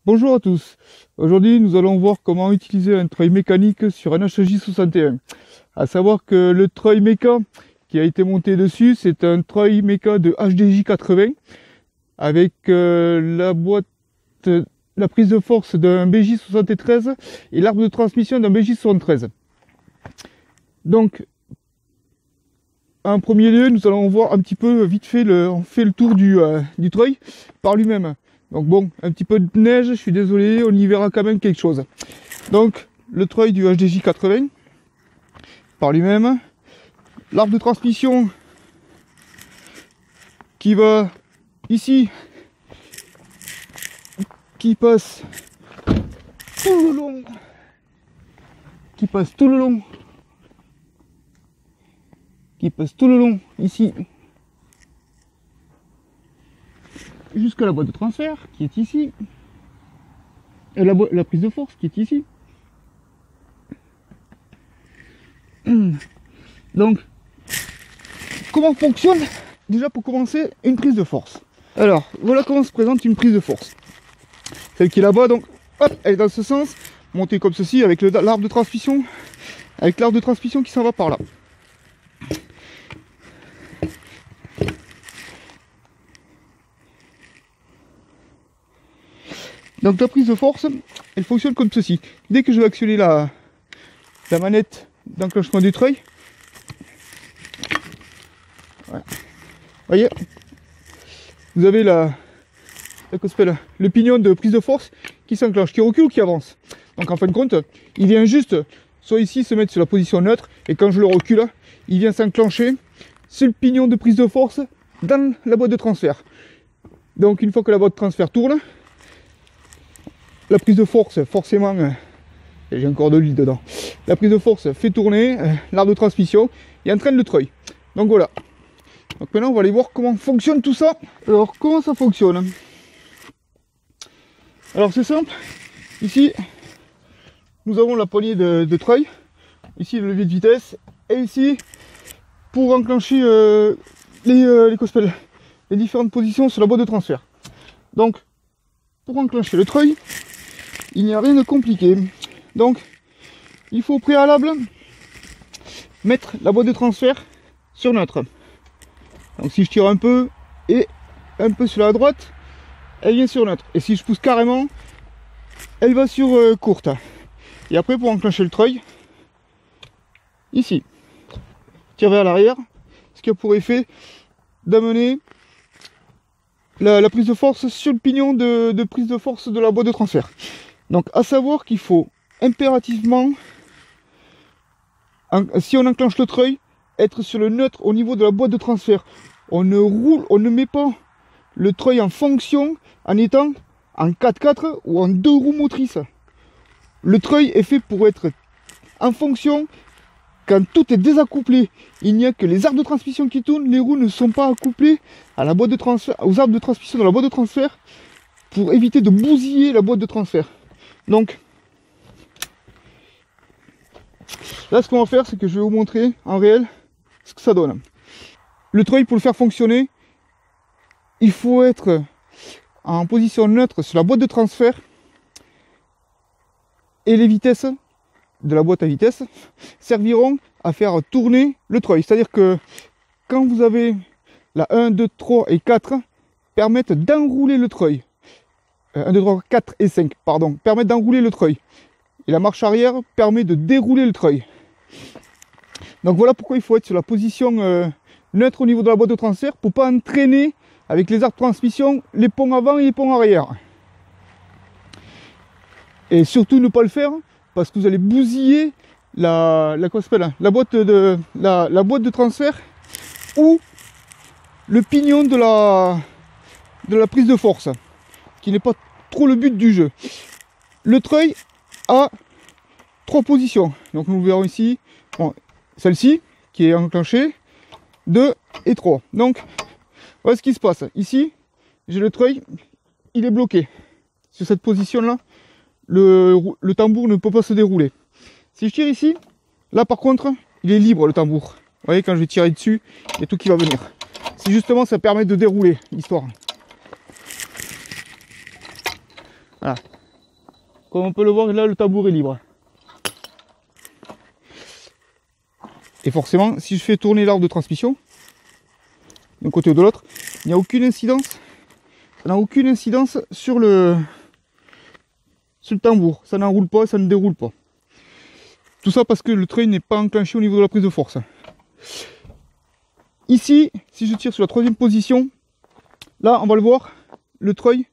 Bonjour à tous. Aujourd'hui, nous allons voir comment utiliser un treuil mécanique sur un HJ61. À savoir que le treuil méca qui a été monté dessus, c'est un treuil méca de HDJ80 avec la prise de force d'un BJ73 et l'arbre de transmission d'un BJ73. Donc, en premier lieu, nous allons voir un petit peu vite fait on fait le tour du treuil par lui-même. Donc bon, un petit peu de neige, je suis désolé, on y verra quand même quelque chose. Donc, le treuil du HDJ80 par lui-même, l'arbre de transmission qui va ici, qui passe tout le long, ici, jusqu'à la boîte de transfert qui est ici, et la prise de force qui est ici. Donc, comment fonctionne déjà pour commencer une prise de force? Alors, voilà comment se présente une prise de force. Celle qui est là-bas, donc, hop, elle est dans ce sens, montée comme ceci avec l'arbre de transmission, qui s'en va par là. Donc la prise de force, elle fonctionne comme ceci. Dès que je vais actionner la manette d'enclenchement du treuil, voilà. Voyez, vous avez le pignon de prise de force qui s'enclenche, qui recule ou qui avance. Donc en fin de compte, il vient juste, soit ici, se mettre sur la position neutre, et quand je le recule, il vient s'enclencher sur le pignon de prise de force dans la boîte de transfert. Donc une fois que la boîte de transfert tourne, la prise de force, forcément, j'ai encore de l'huile dedans, la prise de force fait tourner l'arbre de transmission et entraîne le treuil. Donc voilà. Donc maintenant on va aller voir comment fonctionne tout ça. Alors comment ça fonctionne? Alors c'est simple, ici nous avons la poignée de treuil, ici le levier de vitesse, et ici pour enclencher les différentes positions sur la boîte de transfert. Donc pour enclencher le treuil, il n'y a rien de compliqué. Donc, il faut au préalable mettre la boîte de transfert sur neutre. Donc si je tire un peu et un peu sur la droite, elle vient sur neutre. Et si je pousse carrément, elle va sur courte. Et après, pour enclencher le treuil, ici, tire vers l'arrière, ce qui a pour effet d'amener la prise de force sur le pignon de prise de force de la boîte de transfert. Donc à savoir qu'il faut impérativement, si on enclenche le treuil, être sur le neutre au niveau de la boîte de transfert. On ne met pas le treuil en fonction en étant en 4x4 ou en 2 roues motrices. Le treuil est fait pour être en fonction quand tout est désaccouplé. Il n'y a que les arbres de transmission qui tournent, les roues ne sont pas accouplées à la boîte de transfert, aux arbres de transmission de la boîte de transfert pour éviter de bousiller la boîte de transfert. Donc, là ce qu'on va faire, c'est que je vais vous montrer en réel ce que ça donne. Le treuil, pour le faire fonctionner, il faut être en position neutre sur la boîte de transfert et les vitesses de la boîte à vitesse serviront à faire tourner le treuil. C'est-à-dire que quand vous avez la 1, 2, 3 et 4 permettent d'enrouler le treuil. 1, 2, 3, 4 et 5, pardon, permettent d'enrouler le treuil. Et la marche arrière permet de dérouler le treuil. Donc voilà pourquoi il faut être sur la position neutre au niveau de la boîte de transfert pour ne pas entraîner avec les arbres de transmission les ponts avant et les ponts arrière. Et surtout ne pas le faire parce que vous allez bousiller la boîte de transfert ou le pignon de la prise de force, qui n'est pas trop le but du jeu. Le treuil a 3 positions. Donc nous verrons ici, bon, celle-ci qui est enclenchée, 2 et 3. Donc voilà ce qui se passe. Ici, j'ai le treuil, il est bloqué. Sur cette position-là, le tambour ne peut pas se dérouler. Si je tire ici, là par contre, il est libre le tambour. Vous voyez, quand je vais tirer dessus, il y a tout qui va venir. Si justement ça permet de dérouler l'histoire. Voilà. Comme on peut le voir, là, le tambour est libre. Et forcément, si je fais tourner l'arbre de transmission, d'un côté ou de l'autre, il n'y a aucune incidence. Ça n'a aucune incidence sur le tambour. Ça n'enroule pas, ça ne déroule pas. Tout ça parce que le treuil n'est pas enclenché au niveau de la prise de force. Ici, si je tire sur la troisième position, là, on va le voir, le treuil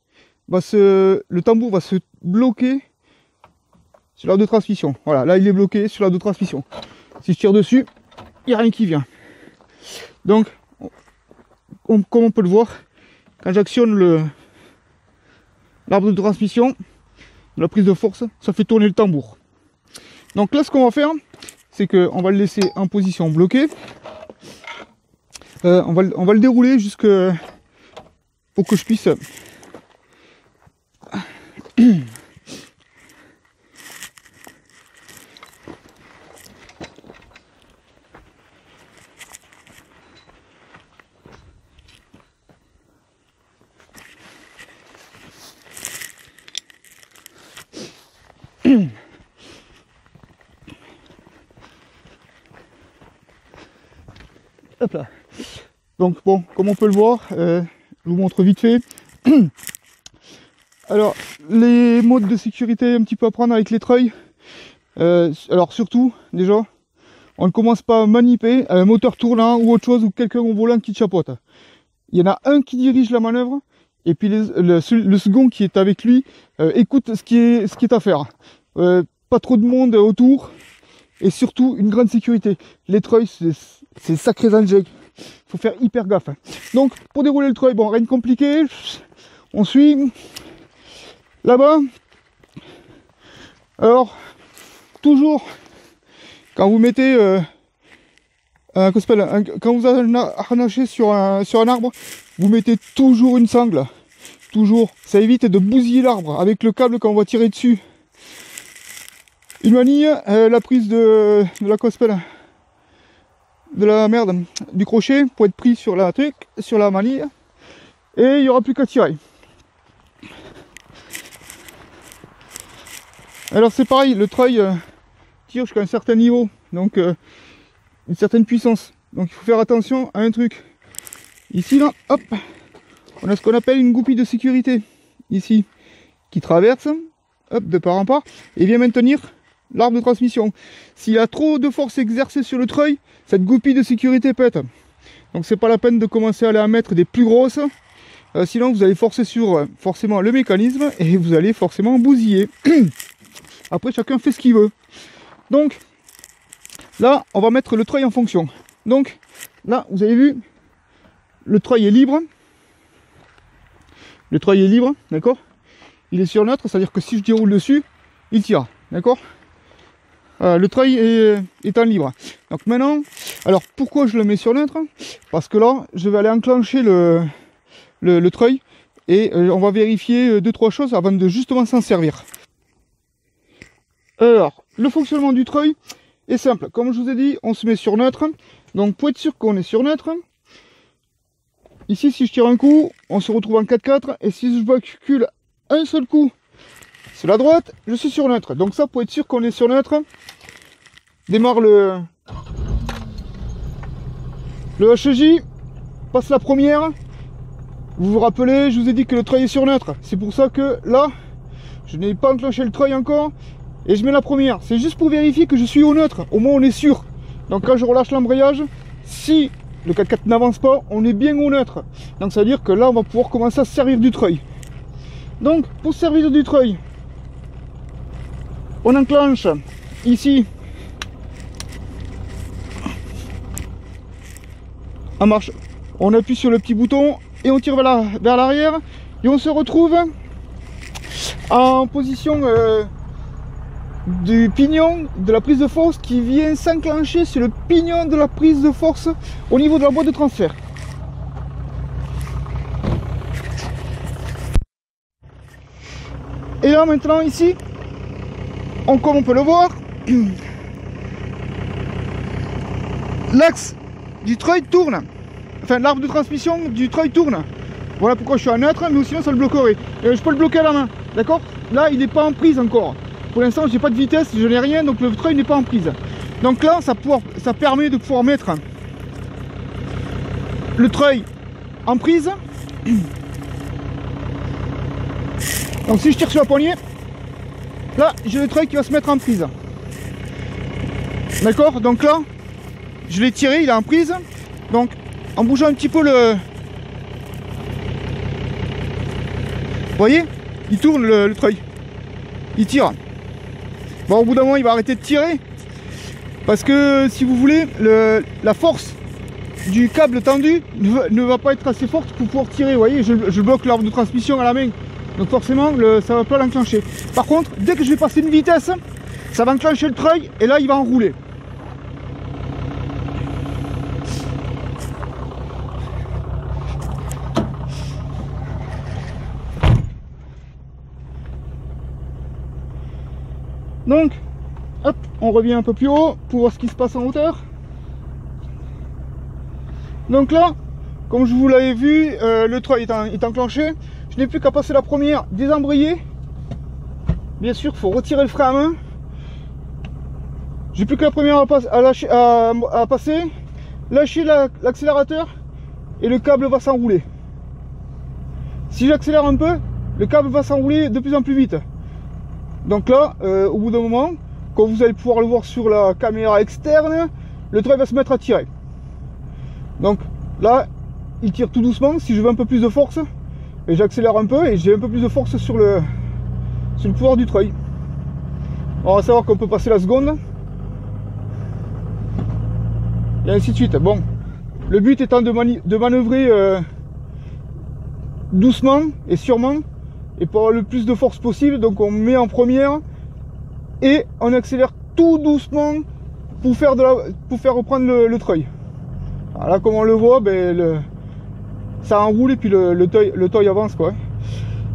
le tambour va se bloquer sur l'arbre de transmission. Voilà, là, il est bloqué sur l'arbre de transmission. Si je tire dessus, il n'y a rien qui vient. Donc, comme on peut le voir, quand j'actionne l'arbre de transmission, la prise de force, ça fait tourner le tambour. Donc là, ce qu'on va faire, c'est qu'on va le laisser en position bloquée. On va le dérouler jusque pour que je puisse hop là. Donc bon, comme on peut le voir, je vous montre vite fait. Alors, les modes de sécurité un petit peu à prendre avec les treuils. Alors surtout, déjà, on ne commence pas à maniper un moteur tournant ou autre chose, ou quelqu'un au volant qui te chapeaute. Il y en a un qui dirige la manœuvre, et puis le second qui est avec lui écoute ce qui est à faire. Pas trop de monde autour, et surtout une grande sécurité. Les treuils, c'est sacrés engins. Faut faire hyper gaffe. Donc, pour dérouler le treuil, bon, rien de compliqué. On suit. Là-bas. Alors, toujours, quand vous mettez quand vous harnachez sur un arbre, vous mettez toujours une sangle. Toujours. Ça évite de bousiller l'arbre avec le câble quand on va tirer dessus. Une manille, la prise de la cospelle, du crochet pour être pris sur la manille, et il n'y aura plus qu'à tirer. Alors c'est pareil, le treuil tire jusqu'à un certain niveau, donc une certaine puissance. Donc il faut faire attention à un truc. Ici là, hop, on a ce qu'on appelle une goupille de sécurité, ici, qui traverse, hop, de part en part, et vient maintenir l'arbre de transmission. S'il y a trop de force exercée sur le treuil, cette goupille de sécurité pète. Donc c'est pas la peine de commencer à aller en mettre des plus grosses, sinon vous allez forcer sur forcément le mécanisme et vous allez forcément bousiller. Après chacun fait ce qu'il veut. Donc là on va mettre le treuil en fonction. Donc là vous avez vu, le treuil est libre. Le treuil est libre, d'accord? Il est sur neutre, c'est-à-dire que si je déroule dessus, il tire, d'accord? Le treuil est en libre. Donc maintenant, alors pourquoi je le mets sur neutre? Parce que là, je vais aller enclencher le treuil et on va vérifier 2-3 choses avant de justement s'en servir. Alors, le fonctionnement du treuil est simple. Comme je vous ai dit, on se met sur neutre. Donc pour être sûr qu'on est sur neutre, ici si je tire un coup, on se retrouve en 4-4, et si je bascule un seul coup sur la droite, je suis sur neutre. Donc ça, pour être sûr qu'on est sur neutre, démarre le HJ, passe la première. Vous vous rappelez, je vous ai dit que le treuil est sur neutre. C'est pour ça que là, je n'ai pas enclenché le treuil encore, et je mets la première. C'est juste pour vérifier que je suis au neutre. Au moins on est sûr. Donc quand je relâche l'embrayage, si le 4x4 n'avance pas, on est bien au neutre. Donc ça veut dire que là, on va pouvoir commencer à se servir du treuil. Donc, pour se servir du treuil, on enclenche ici en marche. On appuie sur le petit bouton et on tire vers l'arrière. Et on se retrouve en position du pignon de la prise de force qui vient s'enclencher sur le pignon de la prise de force au niveau de la boîte de transfert. Et là maintenant ici, comme on peut le voir, l'axe du treuil tourne. Enfin l'arbre de transmission du treuil tourne. Voilà pourquoi je suis en neutre, mais sinon ça le bloquerait. Et je peux le bloquer à la main. D'accord? Là, il n'est pas en prise encore. Pour l'instant, j'ai pas de vitesse, je n'ai rien, donc le treuil n'est pas en prise. Donc là, ça permet de pouvoir mettre le treuil en prise. Donc si je tire sur la poignée, là, j'ai le treuil qui va se mettre en prise. D'accord? Donc là, je l'ai tiré, il est en prise. Donc, en bougeant un petit peu le... Vous voyez? Il tourne le treuil. Il tire. Bon, au bout d'un moment, il va arrêter de tirer. Parce que, si vous voulez, la force du câble tendu ne va pas être assez forte pour pouvoir tirer. Vous voyez, je bloque l'arbre de transmission à la main. Donc forcément, ça ne va pas l'enclencher. Par contre, dès que je vais passer une vitesse, ça va enclencher le treuil et là, il va enrouler. Donc, hop, on revient un peu plus haut pour voir ce qui se passe en hauteur. Donc là, comme je vous l'avais vu, le treuil est enclenché. Je n'ai plus qu'à passer la première, désembrayer. Bien sûr, il faut retirer le frein à main. J'ai plus que la première à passer, lâcher l'accélérateur et le câble va s'enrouler. Si j'accélère un peu, le câble va s'enrouler de plus en plus vite. Donc là, au bout d'un moment, quand vous allez pouvoir le voir sur la caméra externe, le treuil va se mettre à tirer. Donc là, il tire tout doucement. Si je veux un peu plus de force, et j'accélère un peu et j'ai un peu plus de force sur le pouvoir du treuil. On va savoir qu'on peut passer la seconde. Et ainsi de suite. Bon, le but étant de manœuvrer doucement et sûrement et pour avoir le plus de force possible. Donc on met en première et on accélère tout doucement pour faire reprendre le treuil. Alors là, comme on le voit, ben, ça enroule et puis le treuil avance, quoi.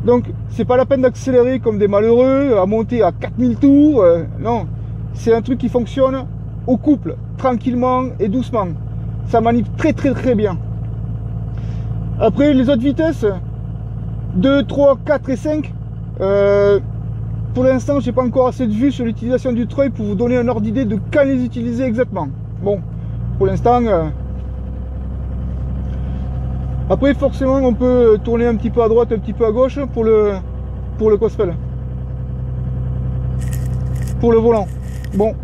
Donc c'est pas la peine d'accélérer comme des malheureux, à monter à 4000 tours. Non, c'est un truc qui fonctionne au couple, tranquillement et doucement. Ça manipule très bien. Après les autres vitesses, 2, 3, 4 et 5, pour l'instant j'ai pas encore assez de vue sur l'utilisation du treuil pour vous donner un ordre d'idée de quand les utiliser exactement. Bon, pour l'instant... Après forcément on peut tourner un petit peu à droite, un petit peu à gauche pour le Cospel. Pour le volant. Bon.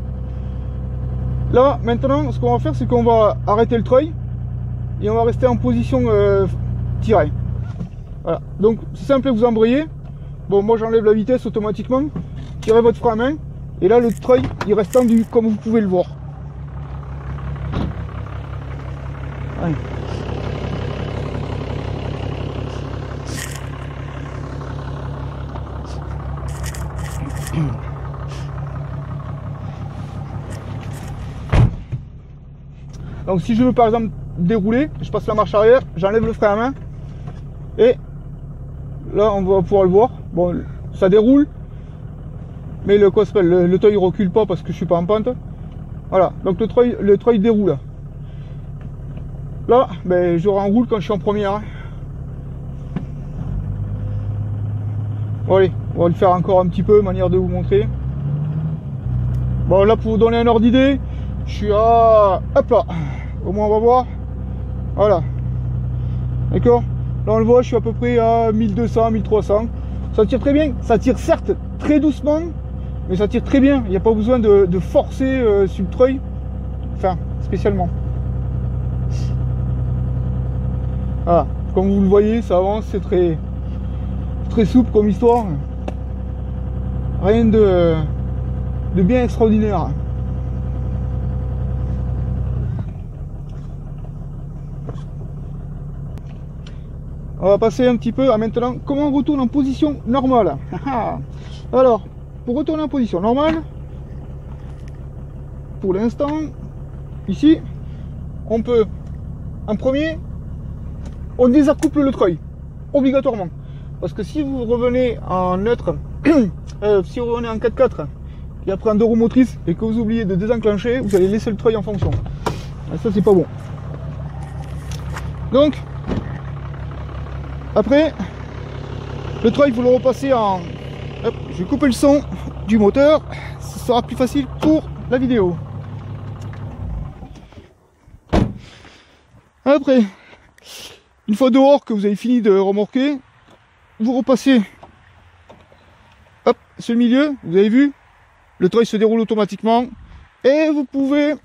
Là maintenant ce qu'on va faire c'est qu'on va arrêter le treuil et on va rester en position tirée. Voilà. Donc c'est simple, vous embrayez. Bon, moi j'enlève la vitesse automatiquement. Tirez votre frein à main. Et là le treuil il reste tendu comme vous pouvez le voir. Allez. Donc si je veux par exemple dérouler, je passe la marche arrière, j'enlève le frein à main et là on va pouvoir le voir. Bon, ça déroule, mais le Cospel, le treuil recule pas parce que je suis pas en pente. Voilà, donc le treuil déroule. Là, ben, je renroule quand je suis en première. Bon, allez, on va le faire encore un petit peu, manière de vous montrer. Bon, là pour vous donner un ordre d'idée, je suis à... Hop là, au moins on va voir. Voilà. D'accord. Là on le voit, je suis à peu près à 1200, 1300. Ça tire très bien. Ça tire certes très doucement, mais ça tire très bien. Il n'y a pas besoin de forcer sur le treuil. Enfin, spécialement. Voilà. Comme vous le voyez, ça avance, c'est très souple comme histoire. Rien de bien extraordinaire. On va passer un petit peu à maintenant comment on retourne en position normale. Alors, pour retourner en position normale, pour l'instant, ici, on peut, en premier, on désaccouple le treuil, obligatoirement. Parce que si vous revenez en neutre, si vous revenez en 4x4, et après en 2 roues motrices, et que vous oubliez de désenclencher, vous allez laisser le treuil en fonction. Et ça, c'est pas bon. Donc, après, le treuil, vous le repassez en Hop, je vais couper le son du moteur, ce sera plus facile pour la vidéo. Après, une fois dehors que vous avez fini de remorquer, vous repassez hop, sur le milieu, vous avez vu, le treuil se déroule automatiquement et vous pouvez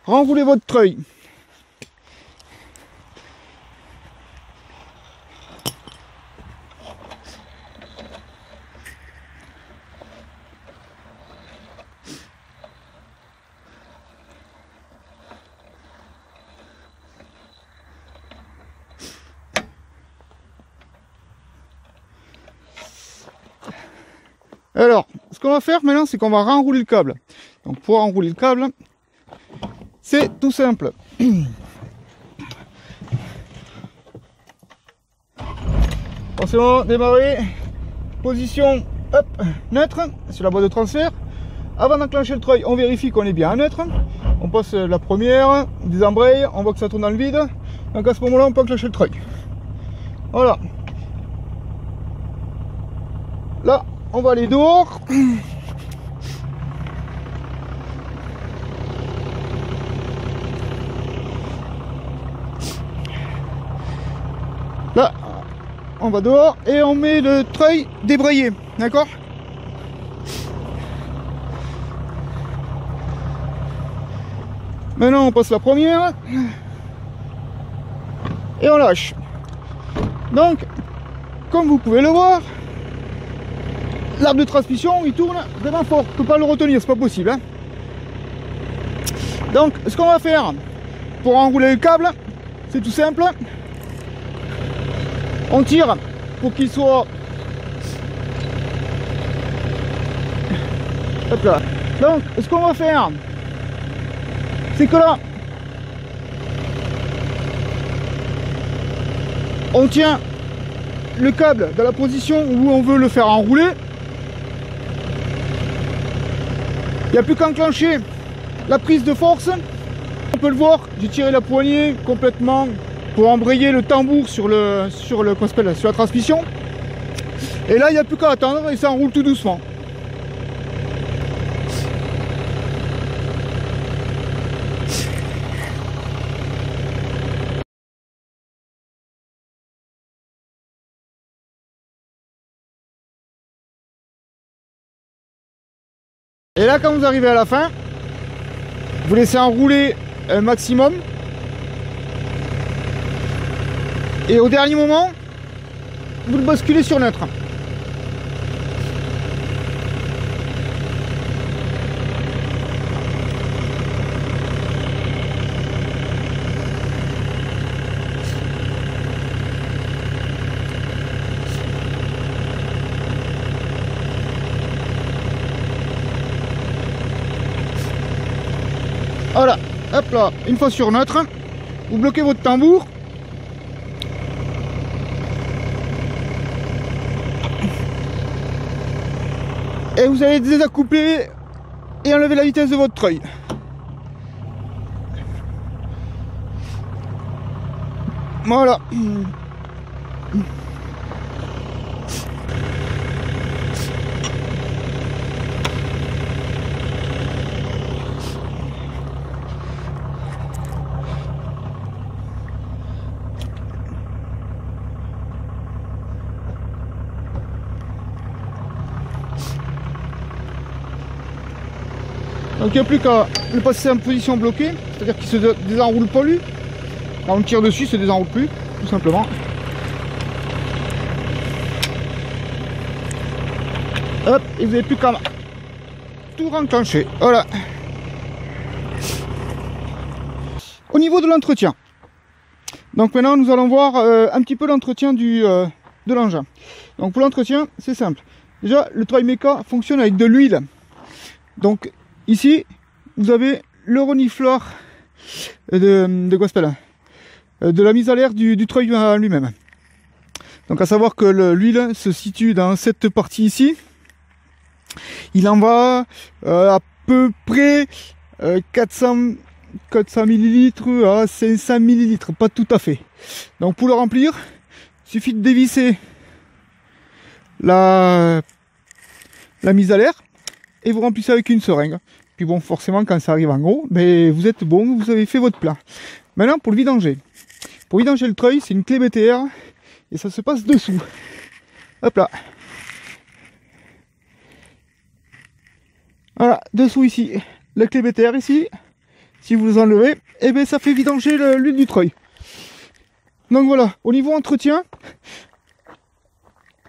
renrouler votre treuil. Alors, ce qu'on va faire maintenant, c'est qu'on va renrouler le câble. Donc pour enrouler le câble, c'est tout simple. Attention, démarrer, position hop, neutre sur la boîte de transfert. Avant d'enclencher le treuil, on vérifie qu'on est bien à neutre. On passe la première, désembraye, on voit que ça tourne dans le vide. Donc à ce moment-là, on peut enclencher le treuil. Voilà. Là, on va aller dehors. Là, on va dehors et on met le treuil débrayé, d'accord? Maintenant, on passe la première et on lâche. Donc, comme vous pouvez le voir, l'arbre de transmission, il tourne vraiment fort. On ne peut pas le retenir, c'est pas possible. Hein. Donc, ce qu'on va faire pour enrouler le câble, c'est tout simple. On tire pour qu'il soit... Hop là. Donc, ce qu'on va faire, c'est que là, on tient le câble dans la position où on veut le faire enrouler. Il n'y a plus qu'à enclencher la prise de force. On peut le voir, j'ai tiré la poignée complètement pour embrayer le tambour sur la transmission. Et là, il n'y a plus qu'à attendre et ça enroule tout doucement. Et là, quand vous arrivez à la fin, vous laissez enrouler un maximum. Et au dernier moment, vous le basculez sur neutre. Voilà, hop là, une fois sur neutre, vous bloquez votre tambour. Et vous allez désaccoupler et enlever la vitesse de votre treuil. Voilà. Donc il n'y a plus qu'à le passer en position bloquée, c'est-à-dire qu'il ne se désenroule pas lui. Quand on tire dessus, il ne se désenroule plus, tout simplement. Hop, et vous n'avez plus qu'à tout renclencher. Voilà. Au niveau de l'entretien. Donc maintenant nous allons voir un petit peu l'entretien de l'engin. Donc pour l'entretien, c'est simple. Déjà, le treuil méca fonctionne avec de l'huile. Donc ici, vous avez le renifleur de la mise à l'air du treuil en lui-même. Donc à savoir que l'huile se situe dans cette partie ici. Il en va à peu près 400 ml à 500 ml, pas tout à fait. Donc pour le remplir, il suffit de dévisser la mise à l'air et vous remplissez avec une seringue. Puis bon, forcément, quand ça arrive en gros, mais vous êtes bon, vous avez fait votre plein. Maintenant, pour le vidanger. Pour vidanger le treuil, c'est une clé BTR et ça se passe dessous. Hop là. Voilà, dessous ici, la clé BTR ici. Si vous enlevez, et bien ça fait vidanger l'huile du treuil. Donc voilà, au niveau entretien,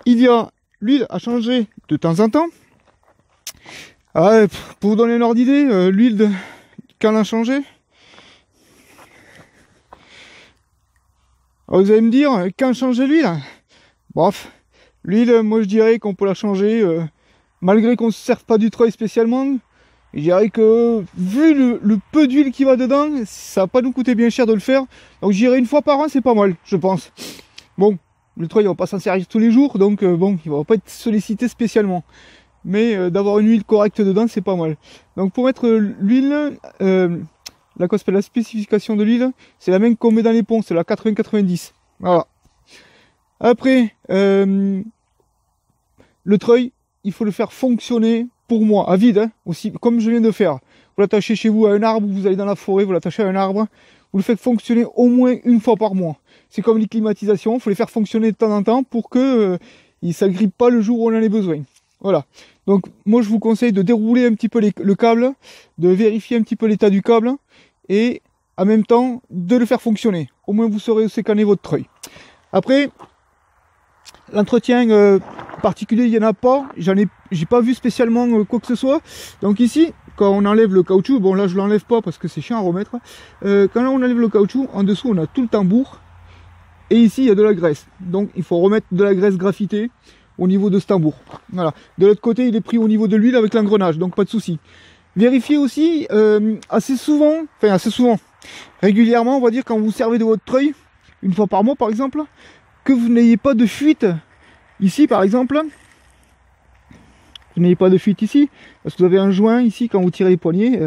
il y a l'huile à changer de temps en temps. Ah, pour vous donner un ordre d'idée, l'huile, quand l'a changé, vous allez me dire, quand changer l'huile? Bref, l'huile, moi je dirais qu'on peut la changer, malgré qu'on ne se serve pas du treuil spécialement. Je dirais que, vu le peu d'huile qui va dedans, ça va pas nous coûter bien cher de le faire. Donc j'irai une fois par an, c'est pas mal, je pense. Bon, le treuil, on va pas s'en servir tous les jours, donc bon, il va pas être sollicité spécialement. Mais d'avoir une huile correcte dedans, c'est pas mal. Donc pour mettre l'huile, la spécification de l'huile, c'est la même qu'on met dans les ponts, c'est la 80-90. Voilà. Après, le treuil, il faut le faire fonctionner, pour moi, à vide, hein, aussi, comme je viens de faire. Vous l'attachez chez vous à un arbre, vous allez dans la forêt, vous l'attachez à un arbre, vous le faites fonctionner au moins une fois par mois. C'est comme les climatisations, il faut les faire fonctionner de temps en temps pour que ne s'agrippent pas le jour où on en a besoin. Voilà. Donc moi je vous conseille de dérouler un petit peu le câble, de vérifier un petit peu l'état du câble et en même temps de le faire fonctionner. Au moins vous saurez sécaner votre treuil. Après, l'entretien particulier, il n'y en a pas. J'ai pas vu spécialement quoi que ce soit. Donc ici, quand on enlève le caoutchouc, bon là je l'enlève pas parce que c'est chiant à remettre. Quand on enlève le caoutchouc, en dessous on a tout le tambour. Et ici il y a de la graisse. Donc il faut remettre de la graisse graffitée au niveau de ce tambour. Voilà. De l'autre côté, il est pris au niveau de l'huile avec l'engrenage, donc pas de souci. Vérifiez aussi assez souvent, régulièrement, on va dire, quand vous servez de votre treuil, une fois par mois par exemple, que vous n'ayez pas de fuite ici par exemple. Vous n'ayez pas de fuite ici, parce que vous avez un joint ici quand vous tirez les poignets,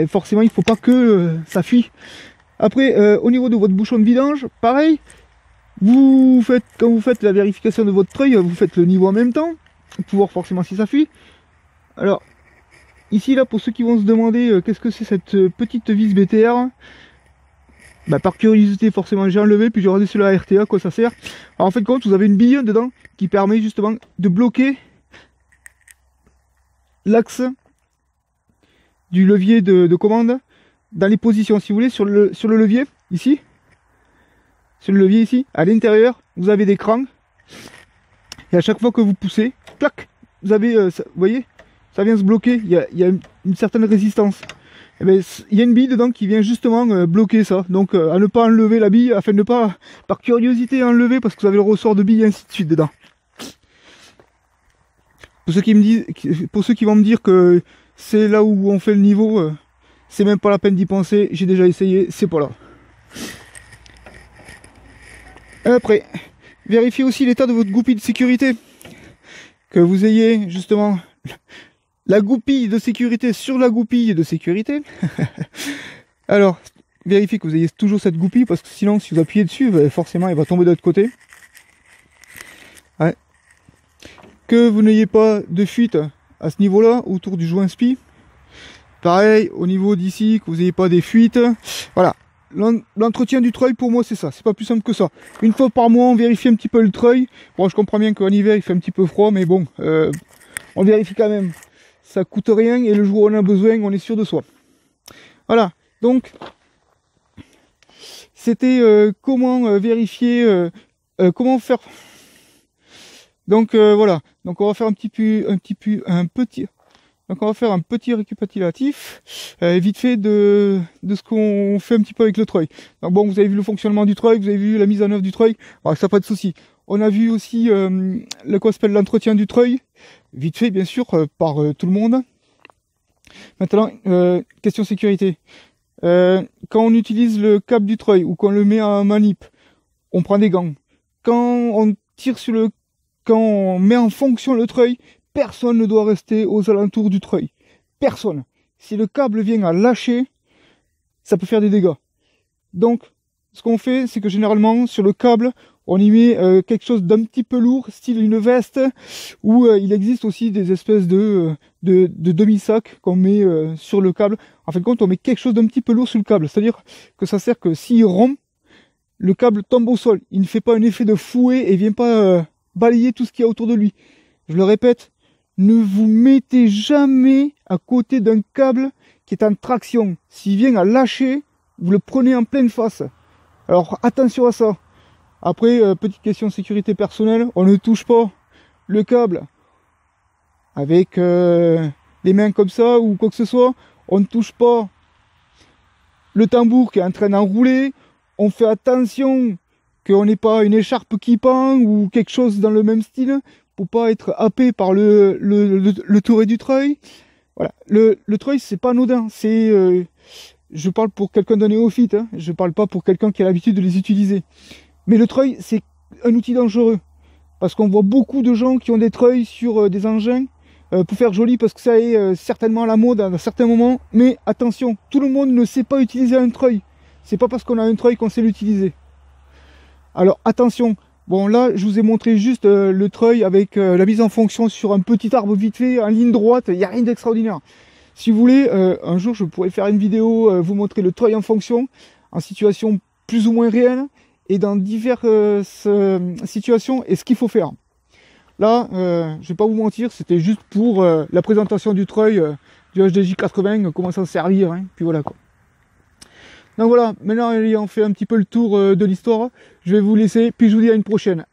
forcément il ne faut pas que ça fuit. Après, au niveau de votre bouchon de vidange, pareil, quand vous faites la vérification de votre treuil, vous faites le niveau en même temps, pour voir forcément si ça fuit. Alors, ici là, pour ceux qui vont se demander qu'est-ce que c'est cette petite vis BTR, par curiosité forcément j'ai enlevé, puis j'ai regardé sur la RTA, quoi ça sert. Alors en fait compte, vous avez une bille dedans qui permet justement de bloquer l'axe du levier de commande dans les positions, si vous voulez, sur le levier, ici. Sur le levier ici, à l'intérieur, vous avez des crans. Et à chaque fois que vous poussez, clac, vous avez, vous voyez, ça vient se bloquer, il y a une certaine résistance. Et bien, il y a une bille dedans qui vient justement bloquer ça. Donc à ne pas enlever la bille, afin de ne pas, par curiosité, enlever, parce que vous avez le ressort de bille et ainsi de suite dedans. Pour ceux qui vont me dire que c'est là où on fait le niveau, c'est même pas la peine d'y penser, j'ai déjà essayé, c'est pas là. Après, vérifiez aussi l'état de votre goupille de sécurité. Que vous ayez justement la goupille de sécurité sur la goupille de sécurité. Alors, vérifiez que vous ayez toujours cette goupille, parce que sinon, si vous appuyez dessus, forcément, elle va tomber de l'autre côté. Ouais. Que vous n'ayez pas de fuite à ce niveau-là, autour du joint SPI. Pareil, au niveau d'ici, que vous n'ayez pas des fuites. Voilà. L'entretien du treuil, pour moi, c'est ça. C'est pas plus simple que ça. Une fois par mois, on vérifie un petit peu le treuil. Bon, je comprends bien qu'en hiver, il fait un petit peu froid, mais bon, on vérifie quand même. Ça coûte rien et le jour où on a besoin, on est sûr de soi. Voilà. Donc, c'était comment vérifier, comment faire. Donc voilà. Donc on va faire donc on va faire un petit récapitulatif, vite fait de ce qu'on fait un petit peu avec le treuil. Donc bon, vous avez vu le fonctionnement du treuil, vous avez vu la mise en œuvre du treuil, alors ça pas de souci. On a vu aussi le qu'on s'appelle l'entretien du treuil, vite fait bien sûr par tout le monde. Maintenant, question sécurité. Quand on utilise le câble du treuil ou qu'on le met en manip, on prend des gants. Quand on met en fonction le treuil, personne ne doit rester aux alentours du treuil. Personne. Si le câble vient à lâcher, ça peut faire des dégâts. Donc, ce qu'on fait, c'est que généralement, sur le câble, on y met quelque chose d'un petit peu lourd, style une veste, ou il existe aussi des espèces de demi-sacs qu'on met sur le câble. En fin de compte, on met quelque chose d'un petit peu lourd sur le câble, c'est-à-dire que ça sert que s'il rompt, le câble tombe au sol. Il ne fait pas un effet de fouet et vient pas balayer tout ce qu'il y a autour de lui. Je le répète, ne vous mettez jamais à côté d'un câble qui est en traction. S'il vient à lâcher, vous le prenez en pleine face. Alors attention à ça. Après, petite question de sécurité personnelle, on ne touche pas le câble avec les mains comme ça ou quoi que ce soit. On ne touche pas le tambour qui est en train d'enrouler. On fait attention qu'on n'ait pas une écharpe qui pend ou quelque chose dans le même style pour pas être happé par le touret du treuil. Voilà, le treuil c'est pas anodin, c'est je parle pour quelqu'un d'un néophyte, hein. Je parle pas pour quelqu'un qui a l'habitude de les utiliser. Mais le treuil, c'est un outil dangereux. Parce qu'on voit beaucoup de gens qui ont des treuils sur des engins pour faire joli, parce que ça est certainement à la mode à un certain moment. Mais attention, tout le monde ne sait pas utiliser un treuil. C'est pas parce qu'on a un treuil qu'on sait l'utiliser. Alors attention, bon là je vous ai montré juste le treuil avec la mise en fonction sur un petit arbre vite fait, en ligne droite, il n'y a rien d'extraordinaire. Si vous voulez, un jour je pourrais faire une vidéo, vous montrer le treuil en fonction, en situation plus ou moins réelle, et dans diverses situations, et ce qu'il faut faire. Là, je vais pas vous mentir, c'était juste pour la présentation du treuil du HDJ 80, comment s'en servir, hein, puis voilà quoi. Donc voilà, maintenant ayant fait un petit peu le tour de l'histoire, je vais vous laisser, puis je vous dis à une prochaine.